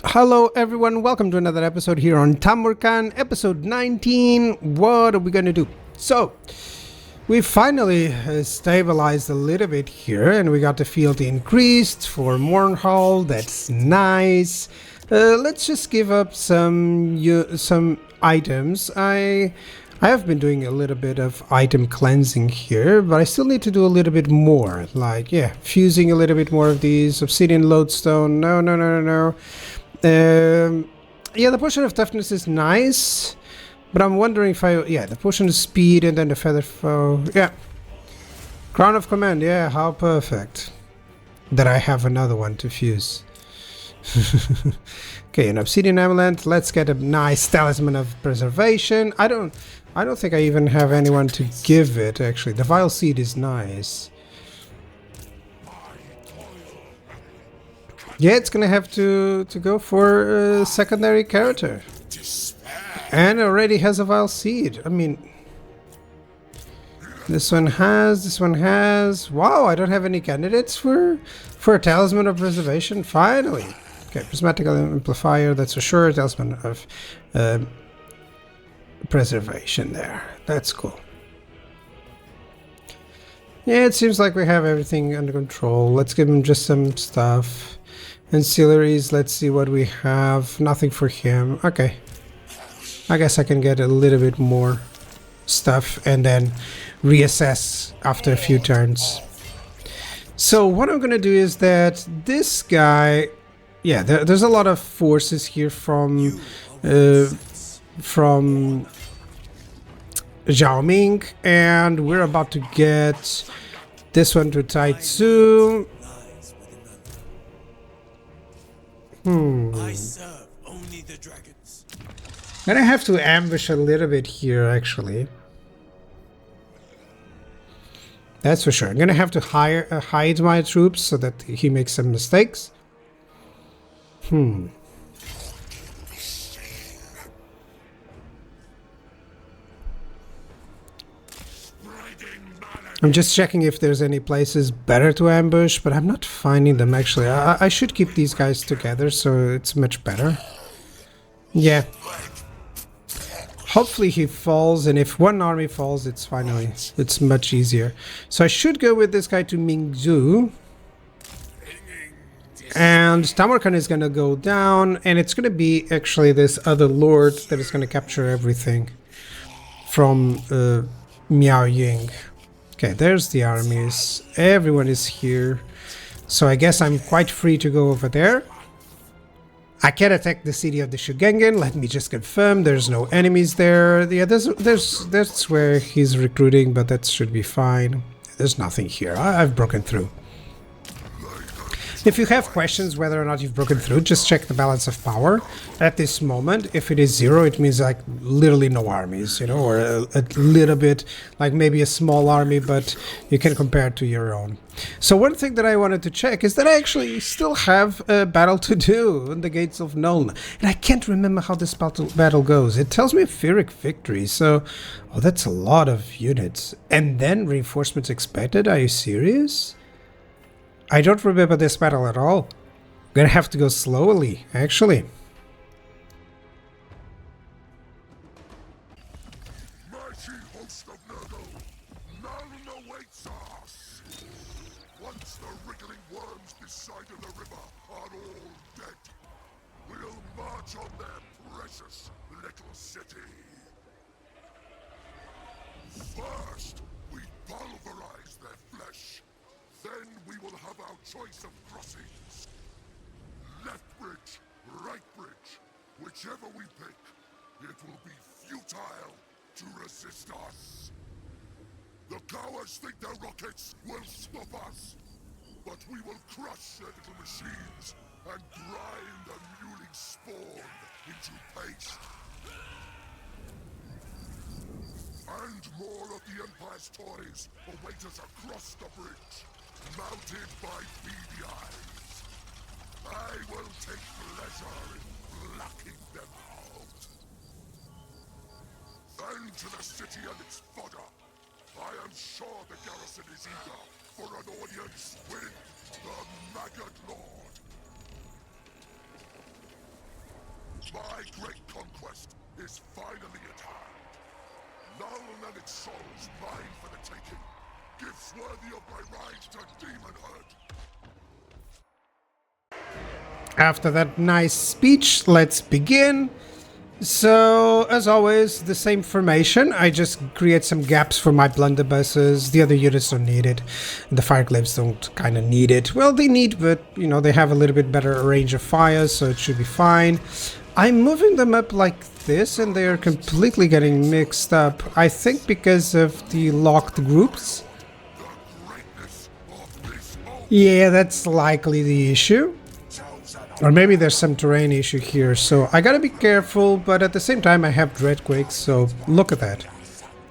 Hello everyone, welcome to another episode here on Tamurkhan, episode 19. What are we gonna do? So, we finally stabilized a little bit here and we got the field increased for Mornhall. That's nice. Let's just give up some items. I have been doing a little bit of item cleansing here, but I still need to do a little bit more. Like, yeah, fusing a little bit more of these. Obsidian lodestone. No. Yeah, the potion of toughness is nice, but I'm wondering if the potion of speed and then the feather foe. Yeah. Crown of command. Yeah, how perfect that I have another one to fuse. Okay, an obsidian amulet. Let's get a nice talisman of preservation. I don't think I even have anyone to give it, actually. The vile seed is nice. Yeah, it's gonna have to go for a secondary character. And already has a vile seed. I mean, this one has. Wow, I don't have any candidates for a talisman of preservation. Finally. Okay, prismatic amplifier. That's for sure. Talisman of preservation there. That's cool. Yeah, it seems like we have everything under control. Let's give him just some stuff. Ancillaries, let's see what we have. Nothing for him. Okay. I guess I can get a little bit more stuff and then reassess after a few turns. So what I'm gonna do is that this guy... Yeah, there's a lot of forces here from Zhao Ming, and we're about to get this one to Tai Tzu. I serve only the dragons. Gonna have to ambush a little bit here, actually. That's for sure. I'm gonna have to hide my troops so that he makes some mistakes. I'm just checking if there's any places better to ambush, but I'm not finding them, actually. I should keep these guys together, so it's much better. Yeah. Hopefully he falls, and if one army falls, it's much easier. So I should go with this guy to Mingzhu. And Tamurkhan is going to go down, and it's going to be actually this other lord that is going to capture everything from Miao Ying. Okay, there's the armies. Everyone is here. So I guess I'm quite free to go over there. I can attack the city of the Shugengen. Let me just confirm there's no enemies there. Yeah, that's where he's recruiting, but that should be fine. There's nothing here. I've broken through. If you have questions whether or not you've broken through, just check the balance of power. At this moment, if it is 0, it means like literally no armies, you know, or a little bit, like maybe a small army, but you can compare it to your own. So one thing that I wanted to check is that I actually still have a battle to do in the gates of Nuln. And I can't remember how this battle goes. It tells me a Pyrrhic victory, so... Oh, that's a lot of units. And then reinforcements expected? Are you serious? I don't remember this battle at all. I'm gonna have to go slowly, actually. Mighty host of Nuln awaits us. Once the wriggling worms beside the river are all dead, we'll march on their precious little city. First, we pulverize their flesh. Then we will have our choice of crossings. Left bridge, right bridge. Whichever we pick, it will be futile to resist us. The cowards think their rockets will stop us. But we will crush their little machines and grind the mewling spawn into paste. And more of the Empire's toys await us across the bridge, mounted by beady eyes. I will take pleasure in blacking them out. Then to the city and its fodder. I am sure the garrison is eager for an audience with the Maggot Lord. great conquest is finally at hand. Nuln and its souls mine for the taking. Gifts worthy of my rise to demonhood. After that nice speech, let's begin. So, as always, the same formation. I just create some gaps for my blunderbusses. The other units don't need it. The fireglaves don't kind of need it. Well, they need, but, you know, they have a little bit better range of fire, so it should be fine. I'm moving them up like this, and they are completely getting mixed up. I think because of the locked groups. Yeah, that's likely the issue. Or maybe there's some terrain issue here, so I gotta be careful, but at the same time I have Dreadquakes, so look at that.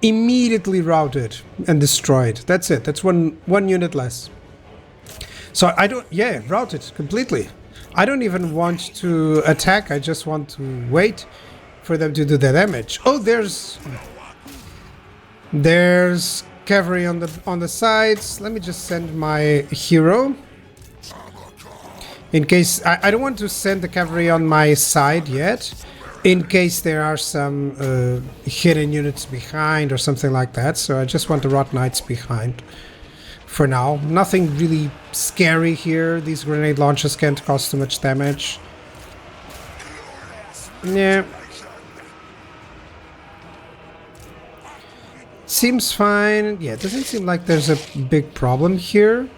Immediately routed and destroyed. That's it. That's one unit less. So I don't... yeah, routed completely. I don't even want to attack, I just want to wait for them to do the damage. Oh, there's cavalry on the sides. Let me just send my hero. In case... I don't want to send the cavalry on my side yet, in case there are some hidden units behind or something like that, so I just want the Rot Knights behind for now. Nothing really scary here. These grenade launchers can't cause too much damage. Yeah. Seems fine. Yeah, it doesn't seem like there's a big problem here.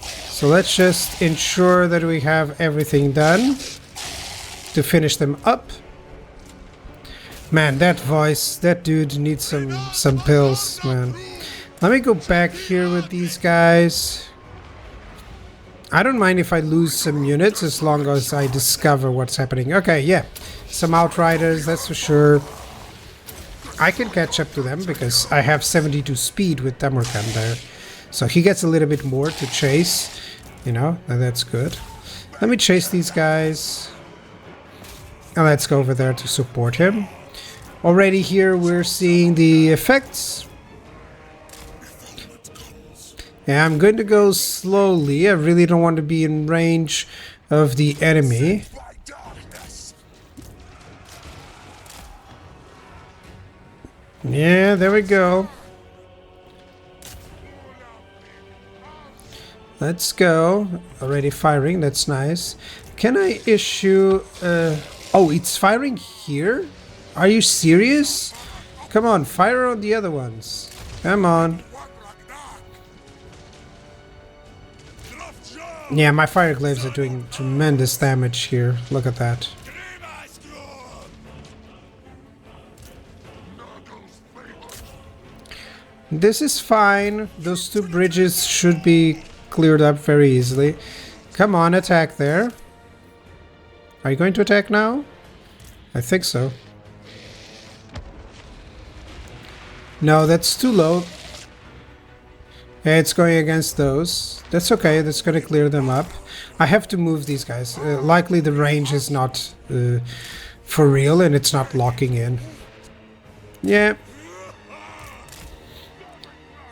So let's just ensure that we have everything done to finish them up. Man, that voice, that dude needs some pills, man. Let me go back here with these guys. I don't mind if I lose some units as long as I discover what's happening. Okay, yeah, some Outriders, that's for sure. I can catch up to them because I have 72 speed with Tamurkhan there. So he gets a little bit more to chase, you know, and that's good. Let me chase these guys. And let's go over there to support him. Already here we're seeing the effects. Yeah, I'm going to go slowly. I really don't want to be in range of the enemy. Yeah, there we go. Let's go. Already firing, that's nice. Can I issue... oh, it's firing here? Are you serious? Come on, fire on the other ones. Come on. Yeah, my fire glaives are doing tremendous damage here. Look at that. This is fine. Those two bridges should be cleared up very easily. Come on, attack there. Are you going to attack now? I think so. No, that's too low. Yeah, it's going against those. That's okay, that's going to clear them up. I have to move these guys. Likely the range is not for real and it's not locking in. Yeah.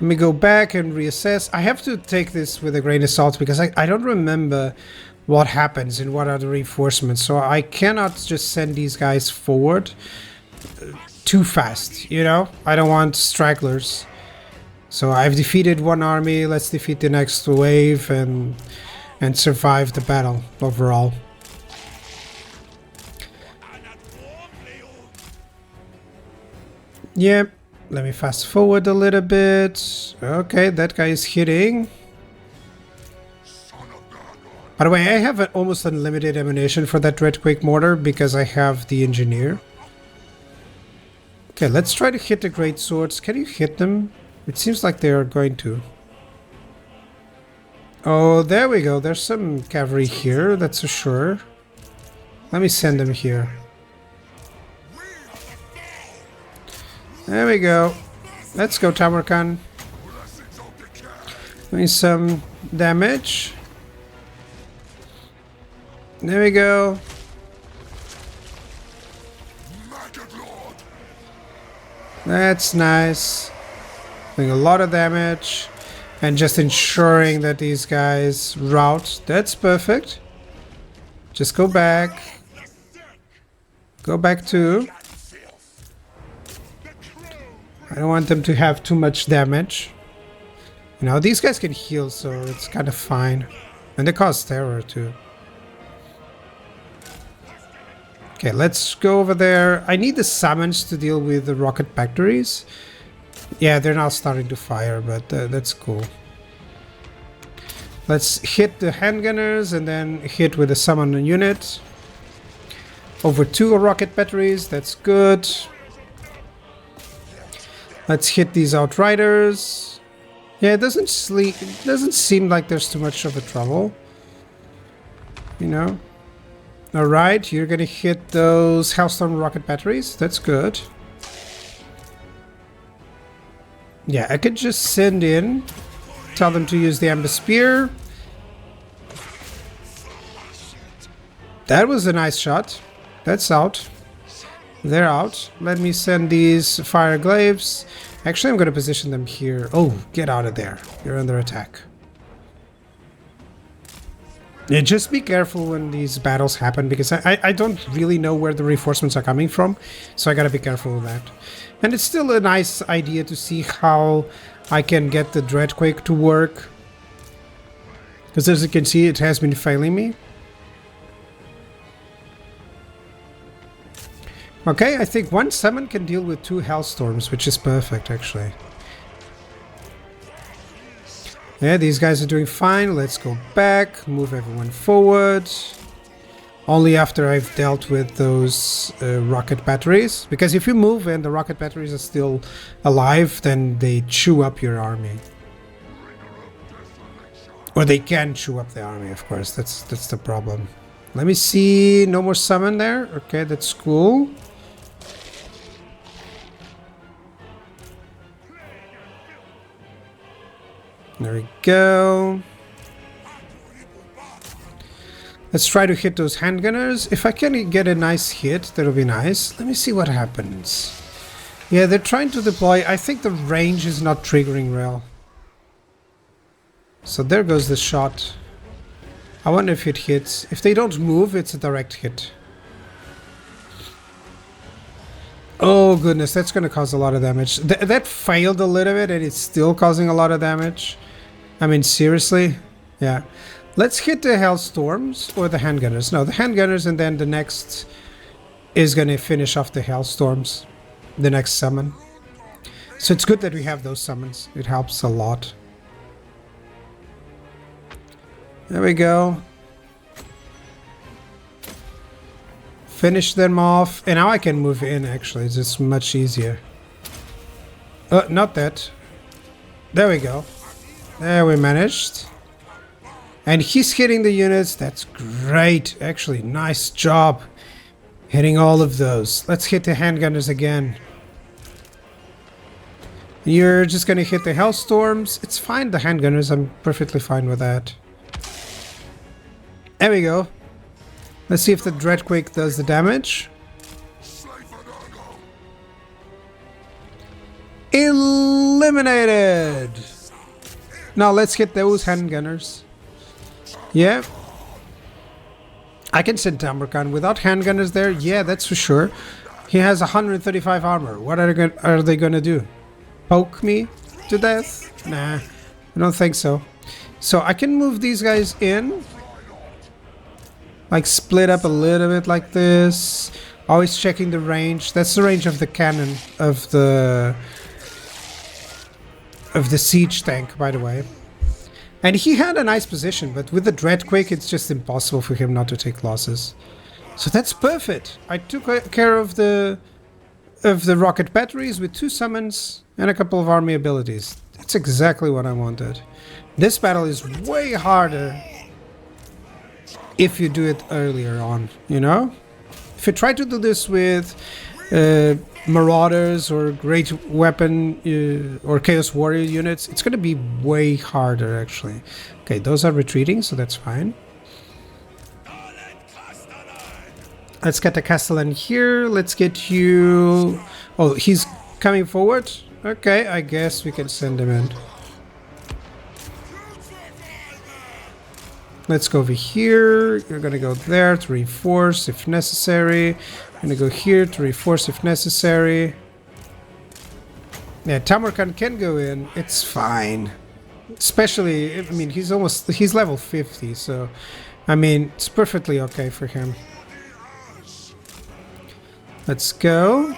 Let me go back and reassess. I have to take this with a grain of salt because I don't remember what happens and what are the reinforcements. So I cannot just send these guys forward too fast, you know? I don't want stragglers. So I've defeated one army. Let's defeat the next wave and survive the battle overall. Yep. Let me fast forward a little bit. Okay, that guy is hitting. By the way, I have almost unlimited ammunition for that Dreadquake mortar because I have the engineer. Okay, let's try to hit the great swords. Can you hit them? It seems like they are going to. Oh, there we go. There's some cavalry here, that's for sure. Let me send them here. There we go. Let's go, Tamurkhan. Doing some damage. There we go. That's nice. Doing a lot of damage. And just ensuring that these guys rout. That's perfect. Just go back. Go back to... I don't want them to have too much damage. You know, these guys can heal, so it's kind of fine. And they cause terror too. Okay, let's go over there. I need the summons to deal with the rocket batteries. Yeah, they're now starting to fire, but that's cool. Let's hit the handgunners and then hit with a summon unit. Over 2 rocket batteries, that's good. Let's hit these outriders. Yeah, it doesn't seem like there's too much of a trouble. You know? Alright, you're gonna hit those Hellstorm rocket batteries. That's good. Yeah, I could just send in, tell them to use the Amber Spear. That was a nice shot. That's out. They're out. Let me send these fire glaives. Actually, I'm going to position them here. Oh, get out of there. You're under attack. Yeah, just be careful when these battles happen, because I don't really know where the reinforcements are coming from. So I got to be careful with that. And it's still a nice idea to see how I can get the Dreadquake to work. Because as you can see, it has been failing me. Okay, I think one summon can deal with 2 Hellstorms, which is perfect, actually. Yeah, these guys are doing fine. Let's go back, move everyone forward. Only after I've dealt with those rocket batteries. Because if you move and the rocket batteries are still alive, then they chew up your army. Or they can chew up the army, of course. That's the problem. Let me see. No more summon there. Okay, that's cool. There we go. Let's try to hit those handgunners. If I can get a nice hit, that'll be nice. Let me see what happens. Yeah, they're trying to deploy. I think the range is not triggering well. So there goes the shot. I wonder if it hits. If they don't move, it's a direct hit. Oh goodness, that's going to cause a lot of damage. That failed a little bit and it's still causing a lot of damage. I mean, seriously? Yeah. Let's hit the Hellstorms or the handgunners. No, the handgunners, and then the next is going to finish off the Hellstorms. The next summon. So it's good that we have those summons. It helps a lot. There we go. Finish them off. And now I can move in, actually. It's just much easier. Not that. There we go. There we managed. And he's hitting the units. That's great. Actually, nice job. Hitting all of those. Let's hit the handgunners again. You're just going to hit the Hellstorms. It's fine, the handgunners. I'm perfectly fine with that. There we go. Let's see if the Dreadquake does the damage. Eliminated! Now let's hit those handgunners. Yeah. I can send Tamurkhan without handgunners there. Yeah, that's for sure. He has 135 armor. What are they gonna do? Poke me to death? Nah, I don't think so. So I can move these guys in. Like split up a little bit like this. Always checking the range. That's the range of the cannon of the siege tank, by the way. And he had a nice position, but with the Dreadquake, it's just impossible for him not to take losses. So that's perfect. I took care of the rocket batteries with 2 summons and a couple of army abilities. That's exactly what I wanted. This battle is way harder if you do it earlier on, you know? If you try to do this with Marauders or Great Weapon or Chaos Warrior units, it's going to be way harder, actually. Okay, those are retreating, so that's fine. Let's get the Castellan here. Let's get you... Oh, he's coming forward? Okay, I guess we can send him in. Let's go over here. You're gonna go there to reinforce if necessary. I'm gonna go here to reinforce if necessary. Yeah, Tamurkhan can go in. It's fine. Especially, I mean, he's level 50, so I mean, it's perfectly okay for him. Let's go.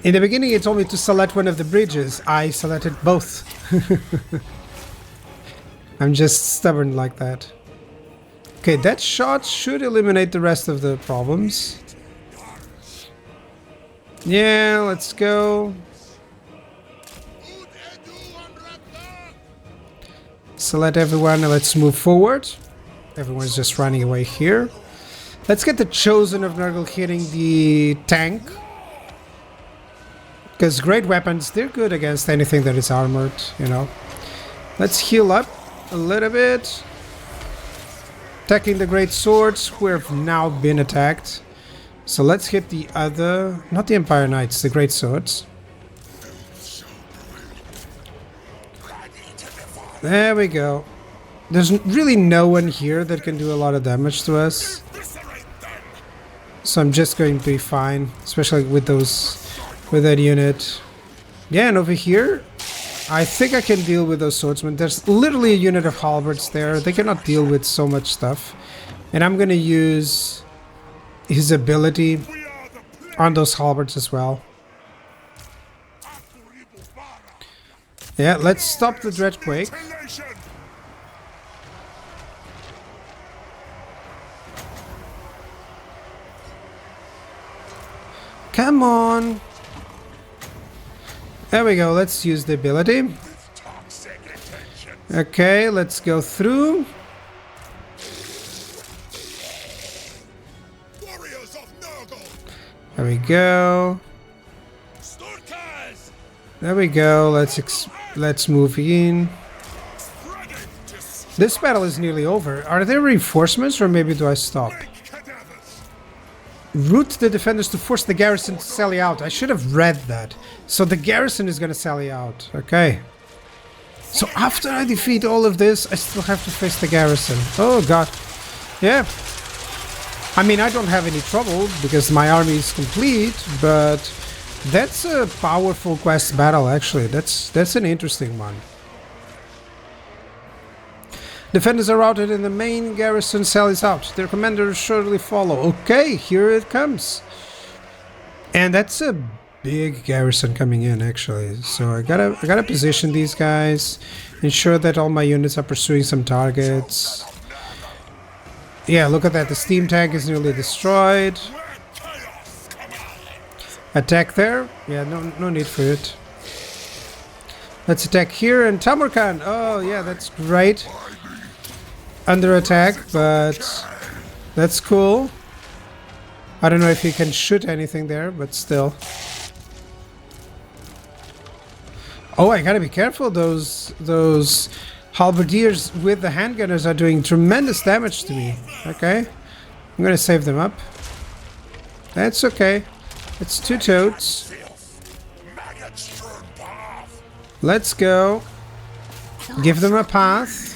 In the beginning, it told me to select one of the bridges. I selected both. I'm just stubborn like that. Okay, that shot should eliminate the rest of the problems. Yeah, let's go. Select everyone and let's move forward. Everyone's just running away here. Let's get the Chosen of Nurgle hitting the tank. Because great weapons, they're good against anything that is armored, you know. Let's heal up a little bit. Attacking the great swords who have now been attacked. So let's hit the other, not the Empire Knights, the great swords. There we go. There's really no one here that can do a lot of damage to us. So I'm just going to be fine, especially with that unit. Yeah, and over here, I think I can deal with those swordsmen. There's literally a unit of halberds there. They cannot deal with so much stuff. And I'm gonna use his ability on those halberds as well. Yeah, let's stop the Dreadquake. Come on. There we go, let's use the ability. Okay, let's go through. There we go. There we go, let's move in. This battle is nearly over. Are there reinforcements or maybe do I stop? Route the defenders to force the garrison to sally out. I should have read that. So the garrison is gonna sally out. Okay. So after I defeat all of this, I still have to face the garrison. Oh god. Yeah. I mean, I don't have any trouble because my army is complete, but that's a powerful quest battle actually. That's an interesting one. Defenders are routed and the main garrison sallies out. Their commanders shortly follow. Okay, here it comes. And that's a big garrison coming in actually. So I gotta position these guys. Ensure that all my units are pursuing some targets. Yeah, look at that. The steam tank is nearly destroyed. Attack there. Yeah, no need for it. Let's attack here and Tamurkhan. Oh yeah, that's great. Under attack, but that's cool. I don't know if he can shoot anything there, but still. Oh, I gotta be careful. Those halberdiers with the handgunners are doing tremendous damage to me. Okay, I'm gonna save them up. That's okay. It's two toads. Let's go. Give them a path.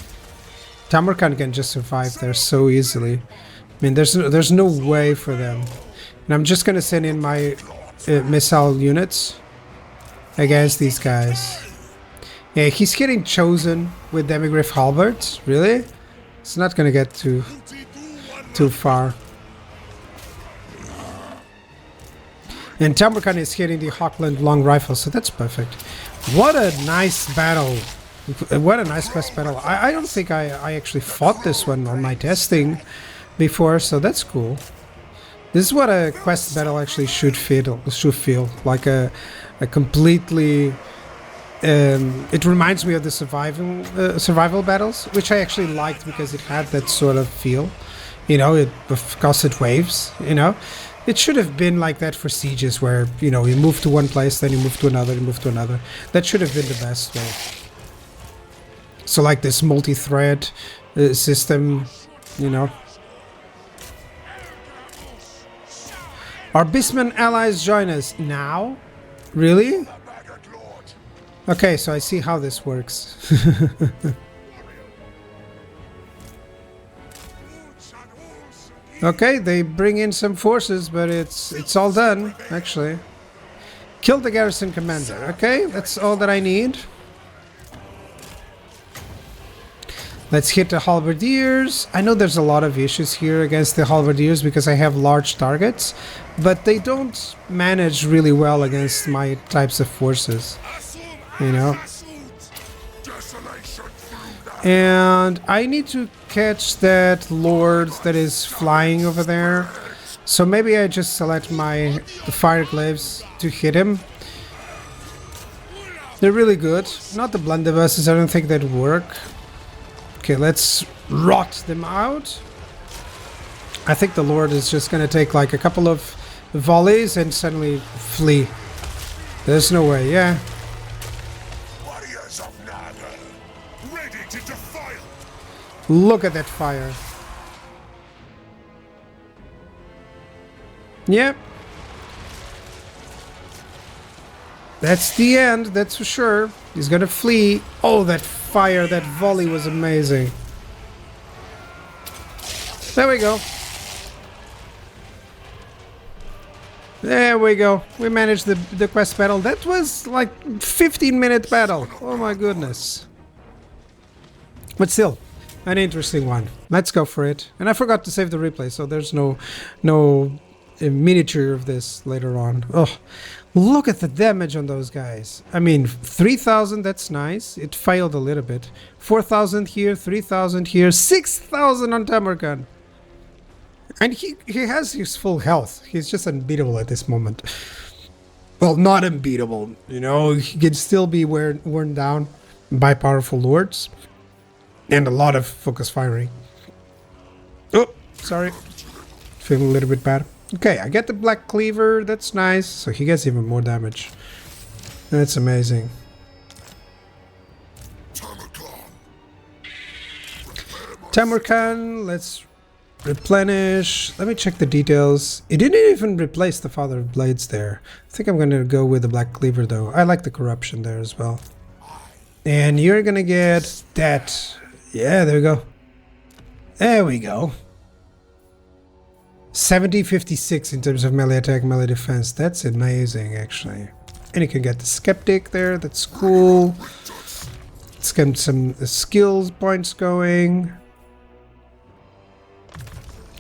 Tamurkhan can just survive there so easily. I mean, there's no way for them. And I'm just gonna send in my missile units against these guys. Yeah, he's getting chosen with demigriff halberds. Really? It's not gonna get too far. And Tamurkhan is hitting the Hawkland long rifle, so that's perfect. What a nice battle. What a nice quest battle. I don't think I actually fought this one on my testing before, so that's cool. This is what a quest battle actually should feel like a completely... it reminds me of the survival battles, which I actually liked because it had that sort of feel. You know, because it waves, you know. It should have been like that for sieges where, you know, you move to one place, then you move to another, you move to another. That should have been the best way. So like this multi-thread system, you know. Our Bisman allies join us now? Really? Okay, so I see how this works. Okay, they bring in some forces, but it's all done, actually. Kill the garrison commander. Okay, that's all that I need. Let's hit the halberdiers. I know there's a lot of issues here against the halberdiers because I have large targets, but they don't manage really well against my types of forces, you know. And I need to catch that lord that is flying over there. So maybe I just select my fire glaives to hit him. They're really good. Not the blunderbusses, I don't think that work. Okay, let's rot them out. I think the lord is just gonna take like a couple of volleys and suddenly flee. There's no way, yeah. Warriors of Naga, ready to defile. Look at that fire. Yep. That's the end, that's for sure. He's gonna flee. Oh, that fire, that volley was amazing. There we go. There we go. We managed the quest battle. That was like 15-minute battle. Oh my goodness. But still, an interesting one. Let's go for it. And I forgot to save the replay, so there's no miniature of this later on. Oh, look at the damage on those guys. I mean, 3,000, that's nice. It failed a little bit. 4,000 here, 3,000 here, 6,000 on Tamurkhan. And he has his full health. He's just unbeatable at this moment. Well, not unbeatable, you know. He can still be worn down by powerful lords. And a lot of focus firing. Oh, sorry. Feeling a little bit bad. Okay, I get the black cleaver. That's nice. So he gets even more damage. That's amazing. Tamurkhan, let's replenish. Let me check the details. It didn't even replace the Father of Blades there. I think I'm going to go with the black cleaver though. I like the corruption there as well. And you're going to get that. Yeah, there we go. There we go. 70-56 in terms of melee attack, melee defense. That's amazing, actually. And you can get the Skeptic there. That's cool. Let's get some skills points going.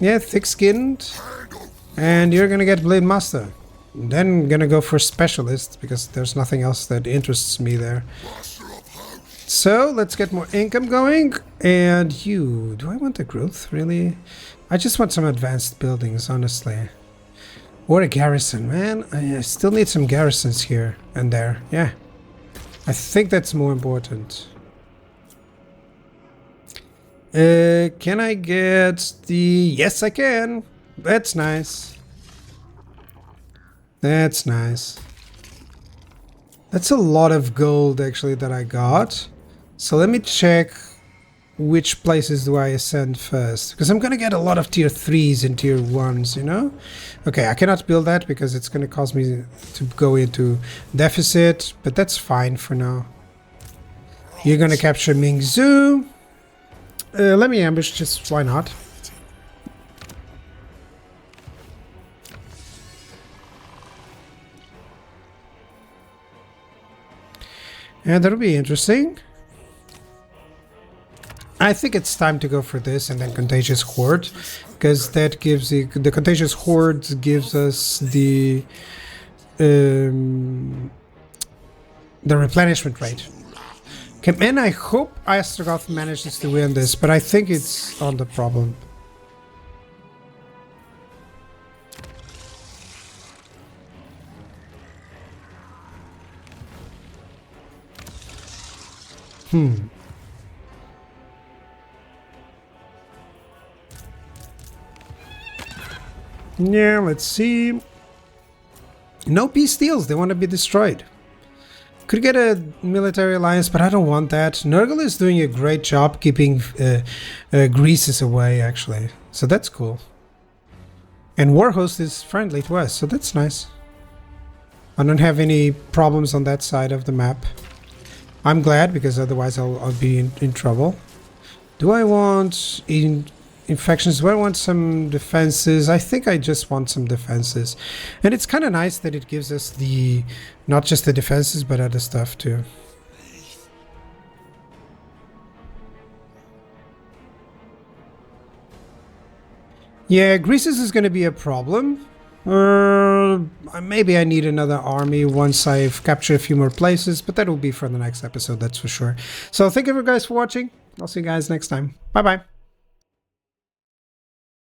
Yeah, thick-skinned. And you're gonna get Blade Master. Then gonna go for Specialist, because there's nothing else that interests me there. So, let's get more income going. And you... Do I want the growth, really? I just want some advanced buildings, honestly. Or a garrison, man. I still need some garrisons here and there. Yeah. I think that's more important. Can I get the... Yes, I can. That's nice. That's nice. That's a lot of gold, actually, that I got. So let me check which places do I ascend first. Because I'm going to get a lot of tier 3s and tier 1s, you know? Okay, I cannot build that because it's going to cause me to go into deficit. But that's fine for now. You're going to capture Mingzhu. Let me ambush, just why not? Yeah, that'll be interesting. I think it's time to go for this and then Contagious Horde, because that gives the Contagious Horde gives us the replenishment rate. Okay, and I hope Astrogoth manages to win this, but I think it's on the problem. Yeah, let's see. No peace deals, they want to be destroyed. Could get a military alliance, but I don't want that. Nurgle is doing a great job keeping Greases away, actually. So that's cool. And Warhost is friendly to us, so that's nice. I don't have any problems on that side of the map. I'm glad, because otherwise I'll be in trouble. Do I want infections. Do I want some defenses? I think I just want some defenses. And it's kind of nice that it gives us the, not just the defenses, but other stuff too. Yeah, Greases is going to be a problem. Maybe I need another army once I've captured a few more places, but that will be for the next episode, that's for sure. So thank you guys for watching. I'll see you guys next time. Bye-bye.